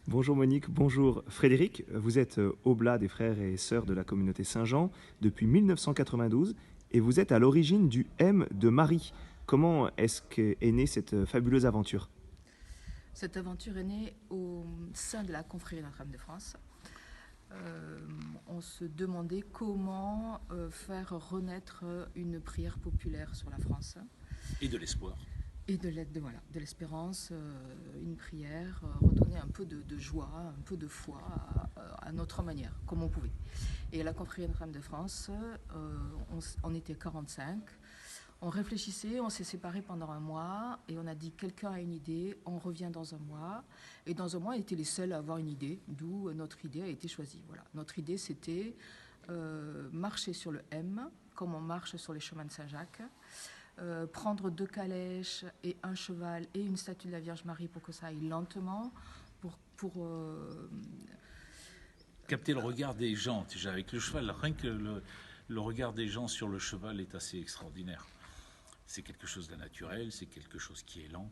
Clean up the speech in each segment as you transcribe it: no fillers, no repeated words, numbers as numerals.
Bonjour Monique, bonjour Frédéric. Vous êtes oblat des frères et sœurs de la communauté Saint-Jean depuis 1992 et vous êtes à l'origine du M de Marie. Comment est-ce qu'est née cette fabuleuse aventure? Cette aventure est née au sein de la confrérie Notre-Dame de France. On se demandait comment faire renaître une prière populaire sur la France. Et de l'espoir. Et de l'espérance, une prière, redonner un peu de joie, un peu de foi à notre manière, comme on pouvait. Et à la confrérie Notre-Dame de France, on était 45. On réfléchissait, on s'est séparés pendant un mois et on a dit quelqu'un a une idée, on revient dans un mois. Et dans un mois, on était les seuls à avoir une idée, d'où notre idée a été choisie. Voilà. Notre idée, c'était marcher sur le M, comme on marche sur les chemins de Saint-Jacques, prendre 2 calèches et un cheval et une statue de la Vierge Marie pour que ça aille lentement, pour capter le regard des gens, déjà avec le cheval, rien que le regard des gens sur le cheval est assez extraordinaire. C'est quelque chose de naturel, c'est quelque chose qui est lent.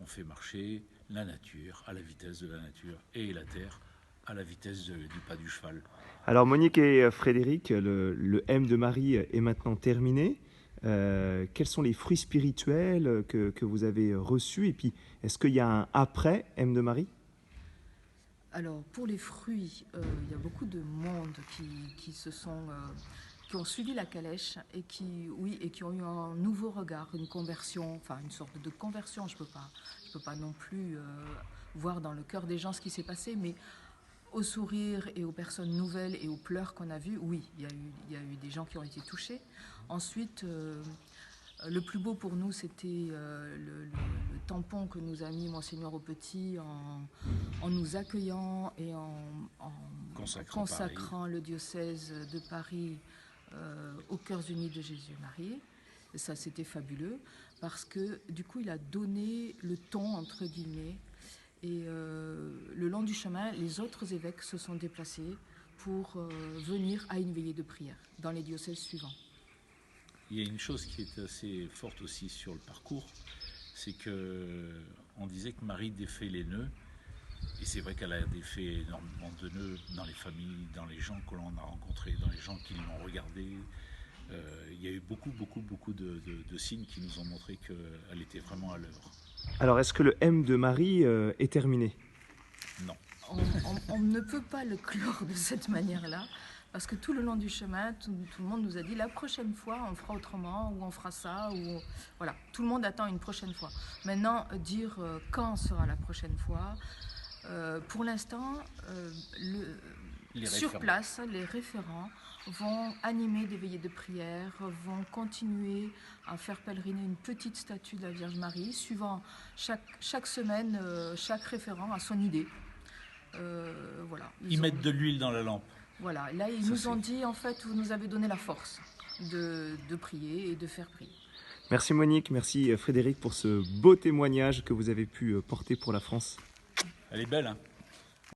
On fait marcher la nature à la vitesse de la nature et la terre à la vitesse du pas du cheval. Alors Monique et Frédéric, le M de Marie est maintenant terminé. Quels sont les fruits spirituels que vous avez reçus? Et puis, est-ce qu'il y a un après M de Marie? Alors, pour les fruits, il y a beaucoup de monde qui ont suivi la calèche et qui ont eu un nouveau regard, une conversion, enfin une sorte de conversion. Je peux pas non plus voir dans le cœur des gens ce qui s'est passé, mais au sourire et aux personnes nouvelles et aux pleurs qu'on a vus, oui, il y a eu des gens qui ont été touchés. Ensuite, le plus beau pour nous, c'était le tampon que nous a mis Monseigneur au Petit en nous accueillant et en consacrant le diocèse de Paris aux Cœurs Unis de Jésus-Marie. Et ça, c'était fabuleux parce que du coup, il a donné le ton, entre guillemets. Et le long du chemin, les autres évêques se sont déplacés pour venir à une veillée de prière dans les diocèses suivants. Il y a une chose qui est assez forte aussi sur le parcours, c'est qu'on disait que Marie défait les nœuds, et c'est vrai qu'elle a défait énormément de nœuds dans les familles, dans les gens que l'on a rencontrés, dans les gens qui l'ont regardé. Il y a eu beaucoup de signes qui nous ont montré qu'elle était vraiment à l'œuvre. Alors, est-ce que le M de Marie est terminé? Non. On ne peut pas le clore de cette manière-là. Parce que tout le long du chemin, tout le monde nous a dit la prochaine fois, on fera autrement, ou on fera ça, ou voilà. Tout le monde attend une prochaine fois. Maintenant, dire quand sera la prochaine fois, pour l'instant, sur place, les référents vont animer des veillées de prière, vont continuer à faire pèleriner une petite statue de la Vierge Marie, suivant chaque semaine, chaque référent a son idée. Voilà. Ils mettent de l'huile dans la lampe. Voilà, là ils nous ont dit en fait, vous nous avez donné la force de prier et de faire prier. Merci Monique, merci Frédéric pour ce beau témoignage que vous avez pu porter pour la France. Elle est belle, hein ?